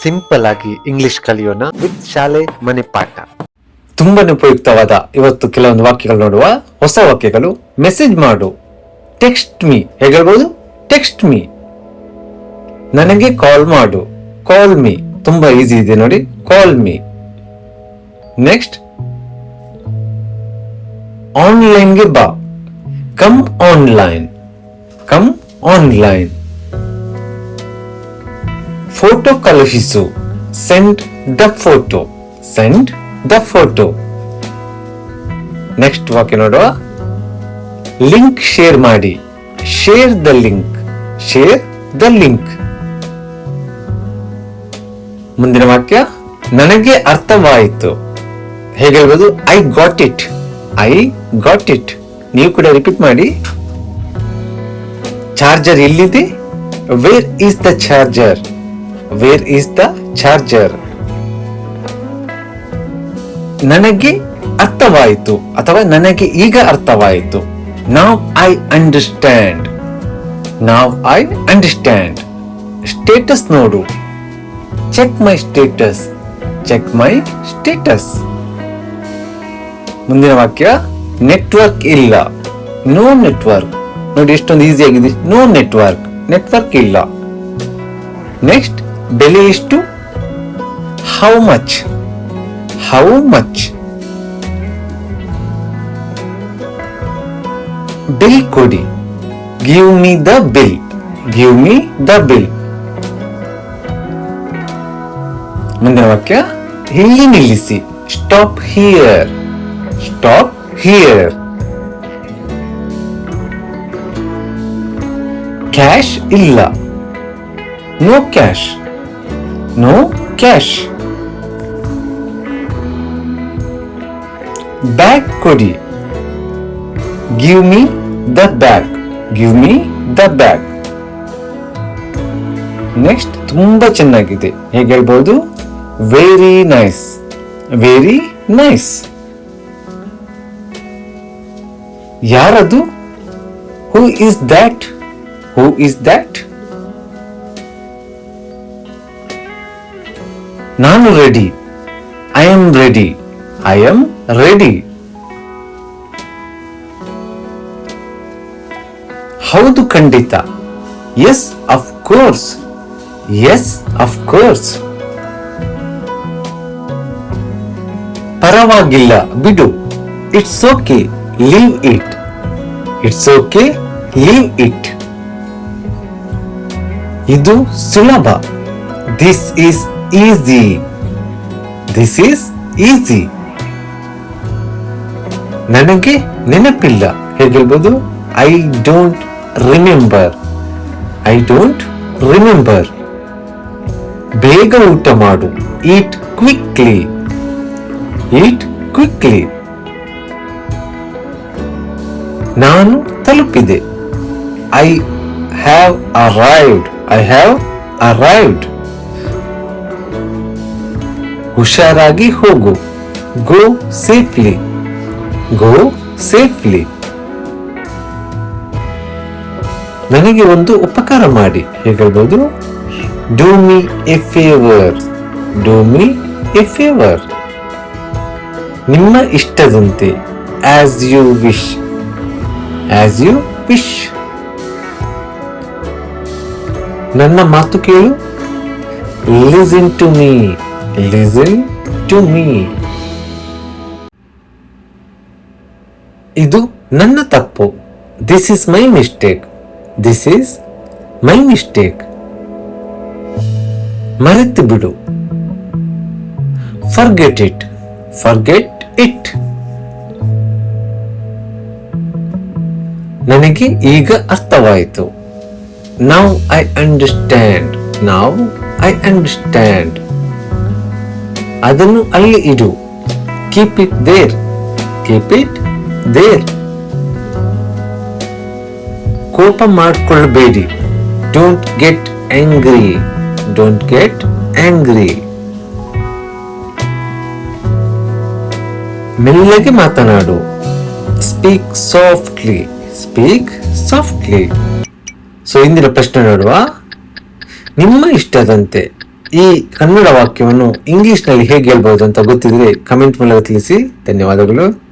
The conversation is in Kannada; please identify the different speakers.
Speaker 1: ಸಿಂಪಲ್ ಆಗಿ ಇಂಗ್ಲಿಷ್ ಕಲಿಯೋಣ ವಿತ್ ಶಾಲೆ ಮನೆ ಪಾಠ.
Speaker 2: ತುಂಬಾನೇ ಉಪಯುಕ್ತವಾದ ಇವತ್ತು ಕೆಲವೊಂದು ವಾಕ್ಯಗಳು ನೋಡುವ. ಹೊಸ ವಾಕ್ಯಗಳು. ಮೆಸೇಜ್ ಮಾಡು, ಟೆಕ್ಸ್ಟ್ ಮೀ. ಹೇಗೆ ಹೇಳ್ಬೋದು? Text me. ನನಗೆ ಕಾಲ್ ಮಾಡು, ಕಾಲ್ ಮೀ. ತುಂಬಾ ಈಸಿ ಇದೆ ನೋಡಿ, ಕಾಲ್ ಮೀ. ನೆಕ್ಸ್ಟ್, ಆನ್ಲೈನ್ಗೆ ಬಾ, come online, come online. Photo ಕಳುಹಿಸು, send the photo, send the photo. Next ವಾಕ್ಯ ನೋಡುವ. ಲಿಂಕ್ ಶೇರ್ ಮಾಡಿ, share the link, share the link. ಮುಂದಿನ ವಾಕ್ಯ, ನನಗೆ ಅರ್ಥವಾಯಿತು. ಹೇಗೆ ಹೇಳ್ಬೋದು? I got it, I got it. ನೀವು ಕೂಡ ರಿಪೀಟ್ ಮಾಡಿ. ಚಾರ್ಜರ್ ಎಲ್ಲಿದೆ? Where is the charger, where is the charger. ನನಗೆ ಅರ್ಥವಾಯಿತು ಅಥವಾ ನನಗೆ ಈಗ ಅರ್ಥವಾಯಿತು. Now I understand, now I understand. Status ನೋಡು, ಚೆಕ್ ಮೈ ಸ್ಟೇಟಸ್, ಚೆಕ್ ಮೈ ಸ್ಟೇಟಸ್. ಮುಂದಿನ ವಾಕ್ಯ, ನೆಟ್ವರ್ಕ್ ಇಲ್ಲ, ನೋ ನೆಟ್ವರ್ಕ್. ನೋಡಿ ಎಷ್ಟೊಂದು ಈಸಿ ಆಗಿದೆ. ನೋ ನೆಟ್ವರ್ಕ್, ನೆಟ್ವರ್ಕ್ ಇಲ್ಲ. ನೆಕ್ಸ್ಟ್, ಬೆಲೆ ಎಷ್ಟು? How much, how much. Bill ಕೊಡಿ, give me the bill, give me the bill. ಮುಂದಿನ ವಾಕ್ಯ, ಇಲ್ಲಿ ನಿಲ್ಲಿಸಿ, stop here, stop here. Cash ಇಲ್ಲ, no cash, no cash. Bag ಕೊಡಿ, give me the bag, give me the bag. Next, ತುಂಬಾ ಚೆನ್ನಾಗಿದೆ. ಹೇಗೆ ಹೇಳ್ಬಹುದು? Very nice, very nice. ಯಾರದು? Who is that, who is that. ನಾನು ready, I am ready, I am ready. ಹೌದು ಖಂಡಿತ, yes of course, yes of course. ಪರವಾಗಿಲ್ಲ, ಬಿಡು, it's okay, leave it, it's okay, leave it. ಇದು ಸುಲಭ, this is easy, this is easy. ನನಗೆ ನೆನಪಿಲ್ಲ. ಹೇಗೆ ಹೇಳ್ಬೋದು? I don't remember, I don't remember. ಬೇಗ ಊಟ ಮಾಡು, ಈಟ್ ಕ್ವಿಕ್ಲಿ, ಈಟ್ ಕ್ವಿಕ್ಲಿ. ನಾನು ತಲುಪಿದೆ, I have arrived, I have arrived. ಹುಷಾರಾಗಿ ಹೋಗು, ಗೋ ಸೇಫ್ಲಿ, ಗೋ ಸೇಫ್ಲಿ. ನನಗೆ ಒಂದು ಉಪಕಾರ ಮಾಡಿ. ಹೇಗೆ ಹೇಳ್ಬೋದು? Do me a favour, do me a favour. ನಿಮ್ಮ ಇಷ್ಟದಂತೆ, as you wish, as you wish. ನನ್ನ ಮಾತು ಕೇಳು, listen to me, listen to me. ಇದು ನನ್ನ ತಪ್ಪು, this is my mistake, this is my mistake. ಮರೆತು ಬಿಡು, ಫರ್ಗೆಟ್ ಇಟ್, ಫರ್ಗೆಟ್ ಇಟ್. ನನಗೆ ಈಗ ಅರ್ಥವಾಯಿತು, now I understand, now I understand. ಅದನ್ನು ಅಲ್ಲಿ ಇಡು, keep it there, keep it there. ಕೋಪ ಮಾಡಿಕೊಳ್ಳಬೇಡಿ, don't get angry, don't get angry. ಮೆಲ್ಲಗೆ ಮಾತನಾಡು, speak softly, speak softly. So ಇಂದಿನ ಪ್ರಶ್ನೆ ನೋಡುವ. ನಿಮ್ಮ ಇಷ್ಟದಂತೆ ಈ ಕನ್ನಡ ವಾಕ್ಯವನ್ನು ಇಂಗ್ಲಿಷ್ ನಲ್ಲಿ ಹೇಗೆ ಹೇಳ್ಬಹುದು ಅಂತ ಗೊತ್ತಿದ್ರೆ ಕಮೆಂಟ್ ಮೂಲಕ ತಿಳಿಸಿ. ಧನ್ಯವಾದಗಳು.